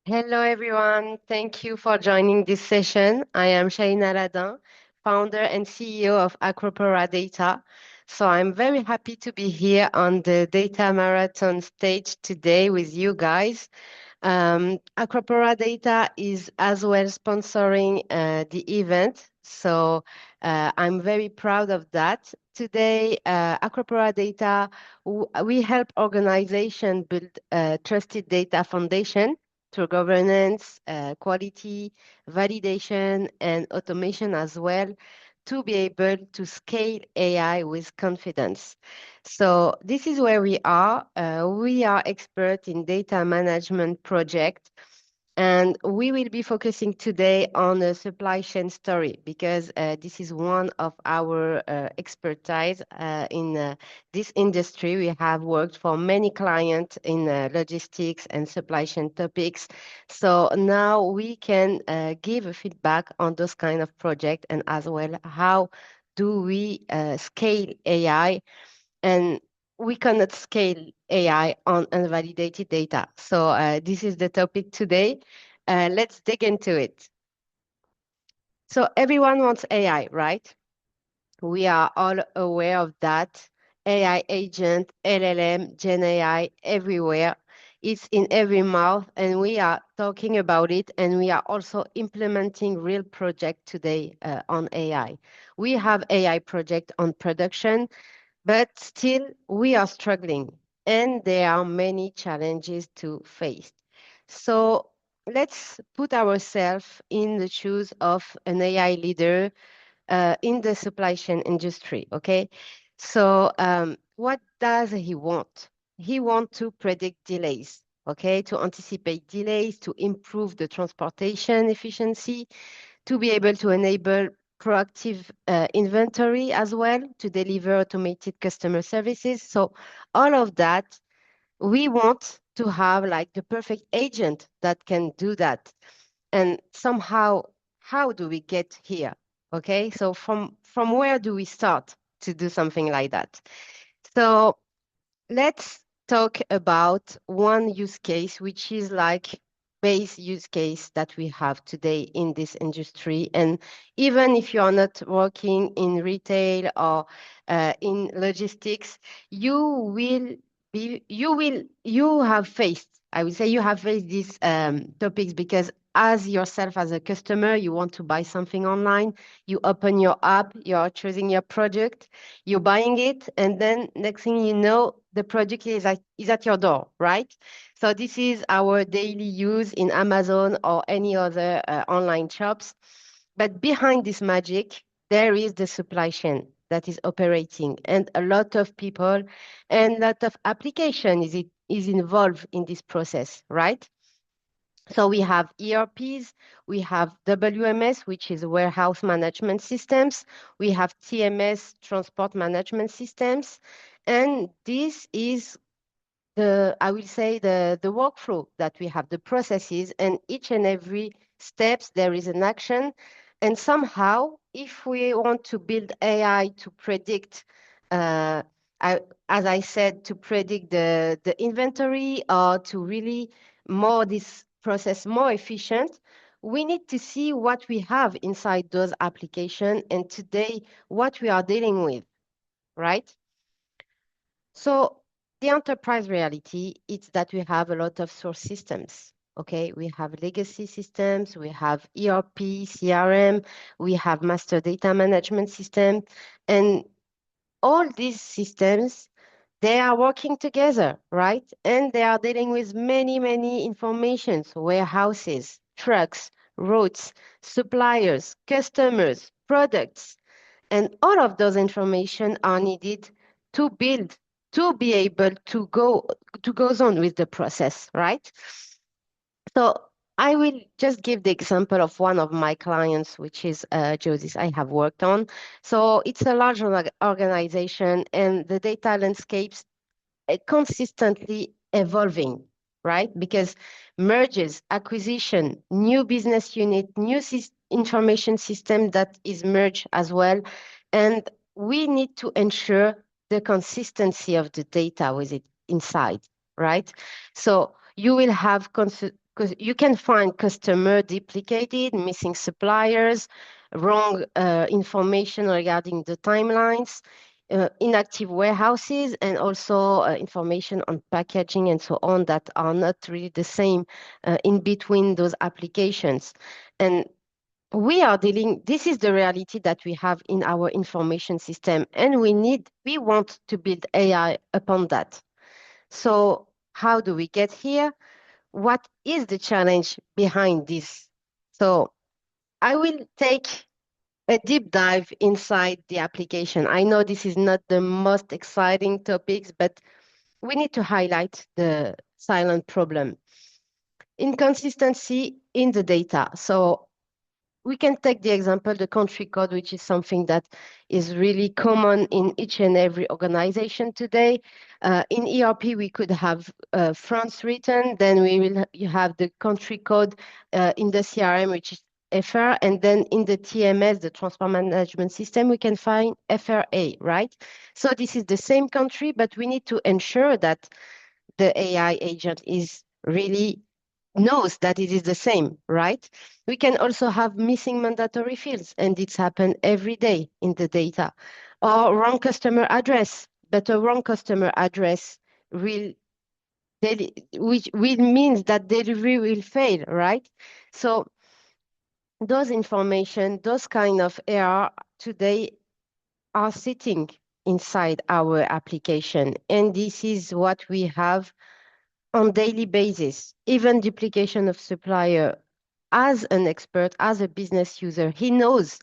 Hello, everyone. Thank you for joining this session. I am Shaheen, founder and CEO of Acropora Data. So I'm very happy to be here on the Data Marathon stage today with you guys. Acropora Data is as well sponsoring the event. So I'm very proud of that. Today, Acropora Data, we help organizations build a trusted data foundation through governance, quality, validation, and automation as well to be able to scale AI with confidence. So this is where we are. We are experts in data management project, and we will be focusing today on a supply chain story because this is one of our expertise in this industry. We have worked for many clients in logistics and supply chain topics. So now we can give a feedback on those kind of projects and as well how do we scale AI, and we cannot scale AI on unvalidated data. So this is the topic today. Let's dig into it. So everyone wants AI, right? We are all aware of that. AI agent, LLM, Gen AI, everywhere. It's in every mouth, and we are talking about it, and we are also implementing real project today on AI. We have AI project on production, but still, we are struggling, and there are many challenges to face. So let's put ourselves in the shoes of an AI leader in the supply chain industry, okay? So what does he want? He wants to predict delays, okay? To anticipate delays, to improve the transportation efficiency, to be able to enable proactive inventory as well, to deliver automated customer services. So all of that, we want to have like the perfect agent that can do that. And somehow, how do we get here? Okay, so from where do we start to do something like that? So let's talk about one use case, which is like base use case that we have today in this industry. And even if you are not working in retail or in logistics, you have faced, I would say you have faced these topics because as yourself as a customer, you want to buy something online, you open your app, you're choosing your product, you're buying it, and then next thing you know, the product is at your door, right? So this is our daily use in Amazon or any other online shops. But behind this magic, there is the supply chain that is operating, and a lot of people and a lot of application is involved in this process, right? So we have ERPs, we have WMS, which is warehouse management systems, we have TMS, transport management systems, and this is I will say the workflow that we have, the processes, and each and every steps there is an action. And somehow, if we want to build AI to predict, uh, as I said, to predict the inventory or to really more this process more efficient, we need to see what we have inside those applications and today what we are dealing with, right? So the enterprise reality is that we have a lot of source systems. Okay, we have legacy systems, we have ERP, CRM, we have master data management system, and all these systems, they are working together, right? And they are dealing with many, many informations, warehouses, trucks, routes, suppliers, customers, products. And all of those information are needed to build, to be able to go on with the process, right? So I will just give the example of one of my clients, which is Josie's I have worked on. So it's a large organization and the data landscapes consistently evolving, right? Because mergers, acquisition, new business unit, new information system that is merged as well. And we need to ensure the consistency of the data with it inside, right? So you will have because you can find customer duplicated, missing suppliers, wrong information regarding the timelines, inactive warehouses, and also information on packaging and so on that are not really the same in between those applications. And this is the reality that we have in our information system, and we want to build AI upon that. So how do we get here? What is the challenge behind this? So I will take a deep dive inside the application. I know this is not the most exciting topics, but we need to highlight the silent problem. Inconsistency in the data. So we can take the example, the country code, which is something that is really common in each and every organization today. In ERP, we could have France written, then you have the country code in the CRM, which is FR, and then in the TMS, the Transport Management System, we can find FRA, right? So this is the same country, but we need to ensure that the AI agent is really knows that it is the same, right? We can also have missing mandatory fields, and it's happened every day in the data. Or wrong customer address, but a wrong customer address will which will means that delivery will fail, right? So those information, those kind of error today are sitting inside our application, and this is what we have on daily basis. Even duplication of supplier, as an expert, as a business user, he knows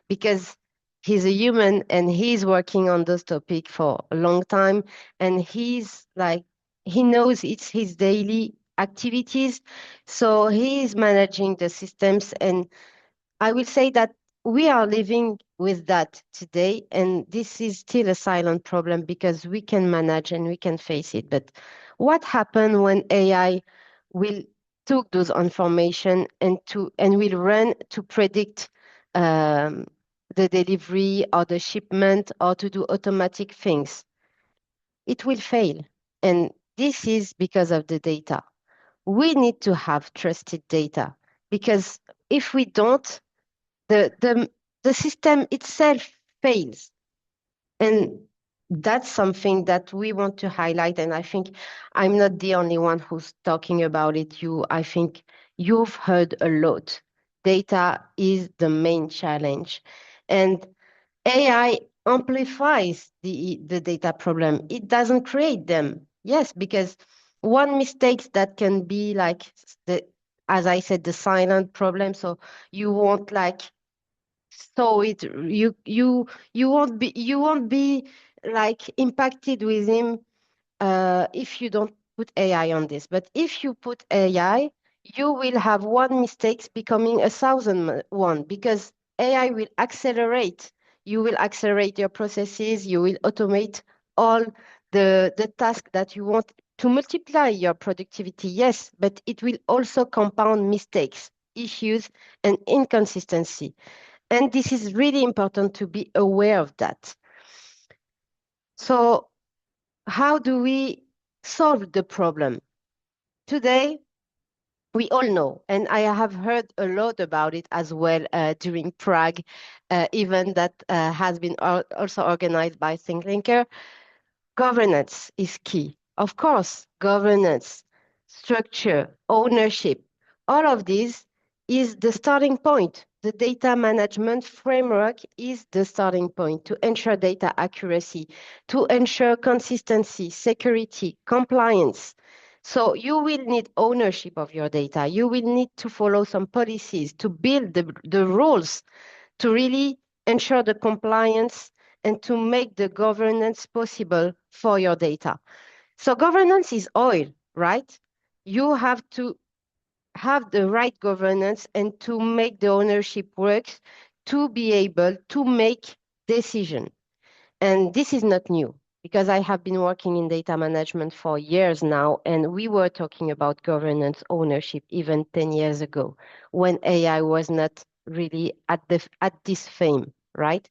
because he's a human and he's working on this topic for a long time, and he knows it's his daily activities. So he is managing the systems, and I will say that we are living with that today, and this is still a silent problem because we can manage and we can face it. But what happens when AI will took those information and will run to predict um, the delivery or the shipment or to do automatic things? It will fail, and this is because of the data. We need to have trusted data because if we don't, the system itself fails. And that's something that we want to highlight. And I think I'm not the only one who's talking about it. I think you've heard a lot. Data is the main challenge. And AI amplifies the data problem. It doesn't create them. Yes, because one mistake that can be like as I said, the silent problem. So you won't like so it you won't be like impacted with him if you don't put AI on this. But if you put AI, you will have one mistake becoming a thousand one because AI will accelerate. You will accelerate your processes. You will automate all the tasks that you want to multiply your productivity. Yes, but it will also compound mistakes, issues, and inconsistency. And this is really important to be aware of that. So, how do we solve the problem? Today, we all know, and I have heard a lot about it as well during Prague, event that has been also organized by ThinkLinker. Governance is key. Of course, governance, structure, ownership, all of this is the starting point. The data management framework is the starting point to ensure data accuracy, to ensure consistency, security, compliance. So you will need ownership of your data. You will need to follow some policies to build the rules to really ensure the compliance and to make the governance possible for your data. So governance is oil, right? You have to have the right governance and to make the ownership work to be able to make decision. And this is not new because I have been working in data management for years now, and we were talking about governance ownership even 10 years ago when AI was not really at this fame, right?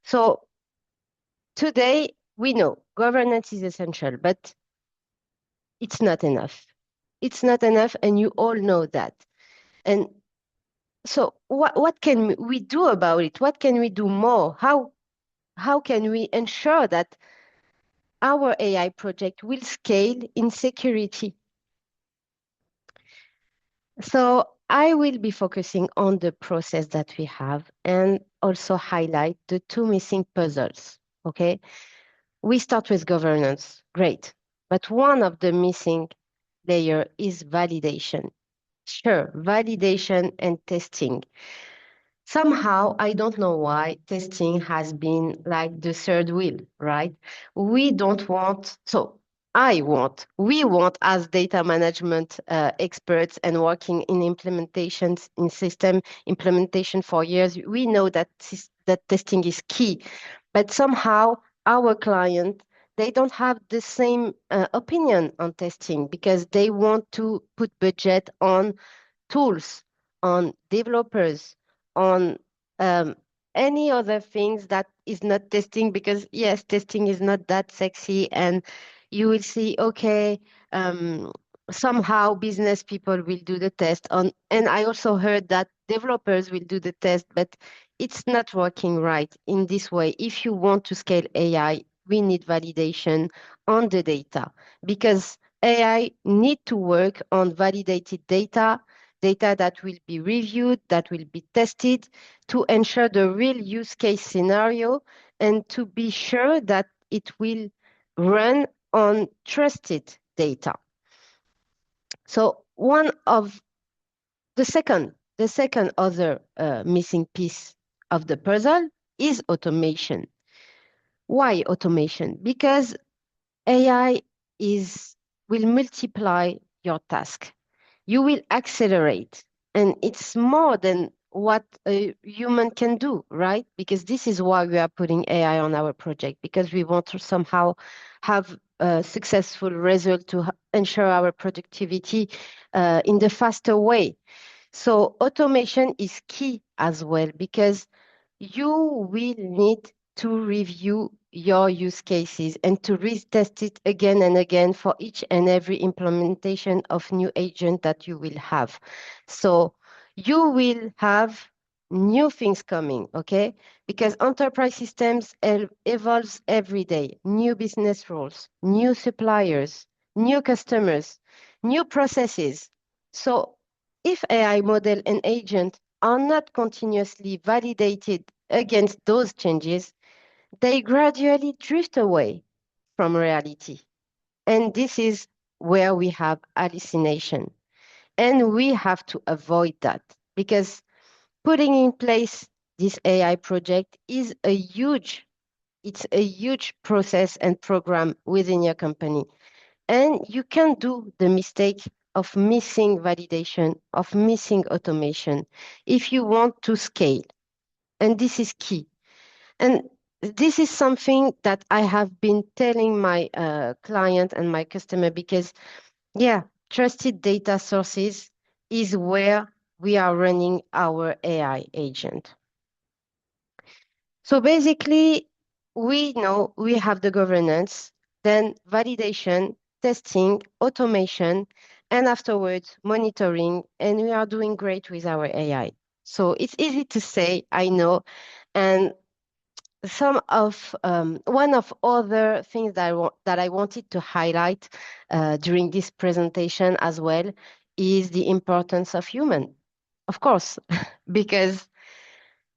So today we know governance is essential, but it's not enough. it's not enough, and you all know that. And so what can we do about it? What can we do more? How can we ensure that our AI project will scale in security? So I will be focusing on the process that we have and also highlight the two missing puzzles. Okay. We start with governance. Great. But one of the missing layer is validation. Sure, validation and testing. Somehow, I don't know why, testing has been like the third wheel, right? We don't want, so we want as data management experts and working in implementations, in system implementation for years, we know that, that testing is key. But somehow, our client, they don't have the same opinion on testing because they want to put budget on tools, on developers, on um, any other things that is not testing, because yes, testing is not that sexy, and you will see, okay, um, somehow business people will do the test on, and I also heard that developers will do the test, but it's not working right in this way. If you want to scale AI, we need validation on the data, because AI need to work on validated data, data that will be reviewed, that will be tested to ensure the real use case scenario and to be sure that it will run on trusted data. So one of the second other missing piece of the puzzle is automation. Why automation? Because AI is will multiply your task. You will accelerate, and it's more than what a human can do, right? Because this is why we are putting AI on our project, because we want to somehow have a successful result to ensure our productivity in the faster way. So automation is key as well, because you will need to review your use cases and to retest it again and again for each and every implementation of new agent that you will have. So you will have new things coming, okay? Because enterprise systems evolves every day. New business rules, new suppliers, new customers, new processes. So if AI model and agent are not continuously validated against those changes, they gradually drift away from reality. And this is where we have hallucination. And we have to avoid that, because putting in place this AI project is it's a huge process and program within your company. And you can do the mistake of missing validation, of missing automation if you want to scale. And this is key. And this is something that I have been telling my client and my customer, because, yeah, trusted data sources is where we are running our AI agent. So basically, we know we have the governance, then validation, testing, automation, and afterwards monitoring, and we are doing great with our AI. So it's easy to say, I know, and some of one of other things that I wanted to highlight during this presentation as well is the importance of human, of course, because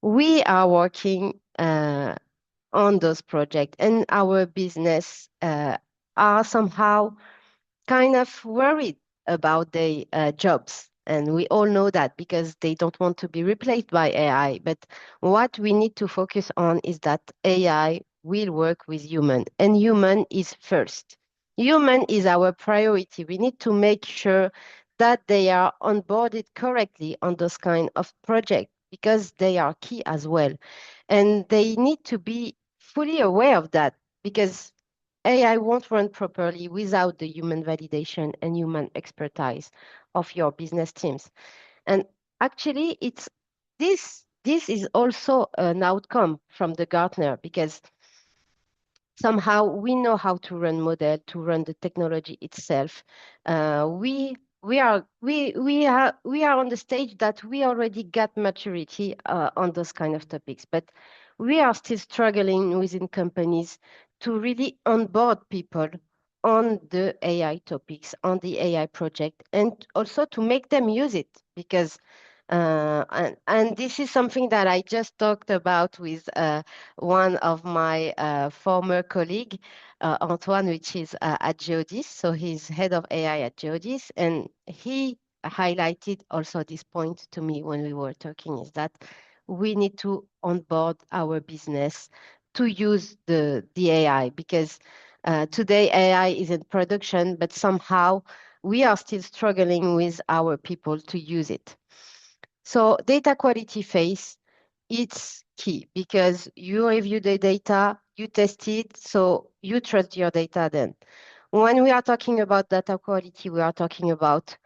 we are working on those projects, and our business are somehow kind of worried about their jobs. And we all know that, because they don't want to be replaced by AI. But what we need to focus on is that AI will work with human, and human is first. Human is our priority. We need to make sure that they are onboarded correctly on those kind of projects, because they are key as well. And they need to be fully aware of that, because AI won't run properly without the human validation and human expertise of your business teams. And actually, it's this is also an outcome from the Gartner, because somehow we know how to run model, to run the technology itself. We we are on the stage that we already got maturity on those kind of topics, but we are still struggling within companies to really onboard people on the AI topics, on the AI project, and also to make them use it because and this is something that I just talked about with one of my former colleague, Antoine, which is at Geodis. So he's head of AI at Geodis, and he highlighted also this point to me when we were talking, is that we need to onboard our business to use the AI because today AI is in production, but somehow we are still struggling with our people to use it. So data quality phase, it's key because you review the data, you test it, so you trust your data then. When we are talking about data quality, we are talking about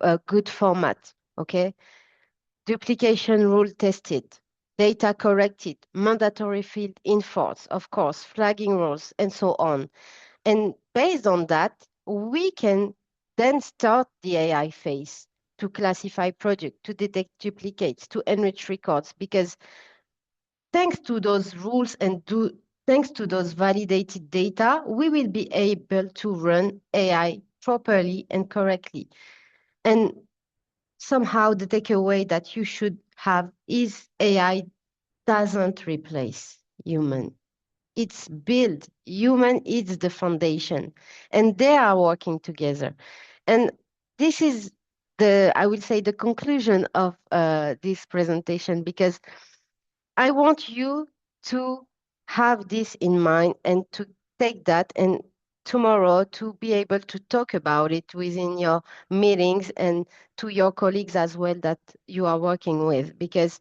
a good format, okay? Duplication rule tested, data corrected, mandatory field enforced, of course, flagging rules, and so on. And based on that, we can then start the AI phase to classify project, to detect duplicates, to enrich records, because thanks to those rules and thanks to those validated data, we will be able to run AI properly and correctly. And somehow the takeaway that you should have is AI doesn't replace human. It's built. Human is the foundation, and they are working together. And this is I will say, the conclusion of this presentation, because I want you to have this in mind and to take that and tomorrow to be able to talk about it within your meetings and to your colleagues as well that you are working with, because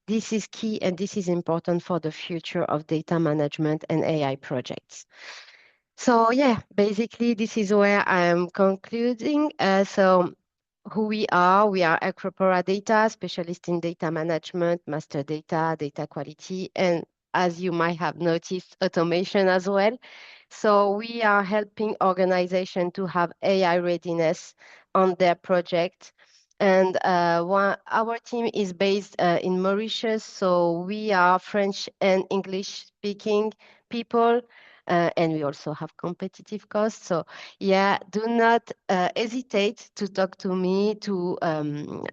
this is key and this is important for the future of data management and AI projects. So yeah, basically this is where I am concluding. So who we are Acropora Data, specialist in data management, master data, data quality, and as you might have noticed, automation as well. So we are helping organizations to have AI readiness on their project. And our team is based in Mauritius, so we are French and English speaking people, and we also have competitive costs. So yeah, do not hesitate to talk to me.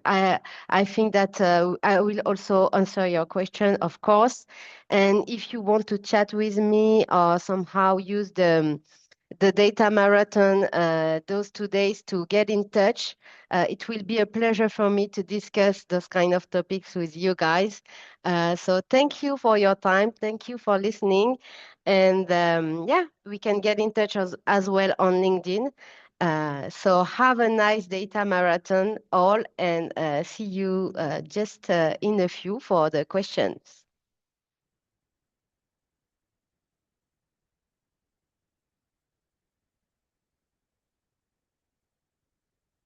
I think that I will also answer your question, of course. And if you want to chat with me or somehow use the data marathon those 2 days to get in touch, it will be a pleasure for me to discuss those kind of topics with you guys. So thank you for your time. Thank you for listening. And yeah, we can get in touch as well on LinkedIn. So have a nice data marathon all, and see you just in a few for the questions.